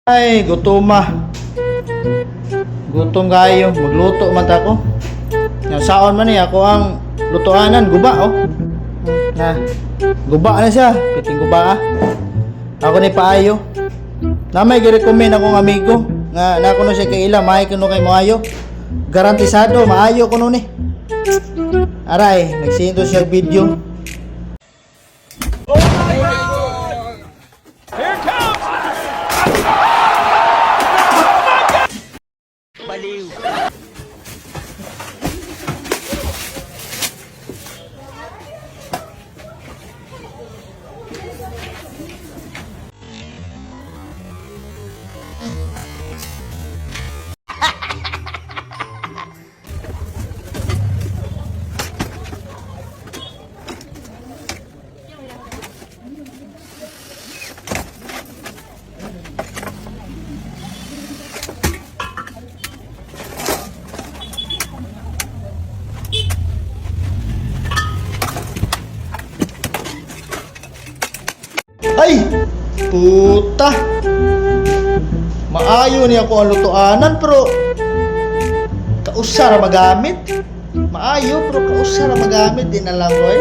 Ay, gutoma. Gutom kayo. Magluto man ta ko. Nga saon man ni ako ang lutuanan, guba oh. Na, guba na siya. Piting guba ah. Ako ni paayo. Na may gi-recommend akong amigo nga na kuno siya kay ila, may kuno kay moayo. Garantisado maayo kuno ni. Aray, nagsinto siya video. Baliw. Ay! Puta! Maayo niya ako ang lutuanan pero kausara magamit. Maayo pero kausara magamit din na lang boy.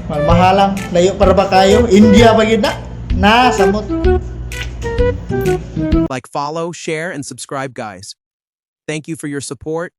Mahalang layo para ba kayo? India ba yun na? Na, samot. Like, follow, share, and subscribe, guys. Thank you for your support.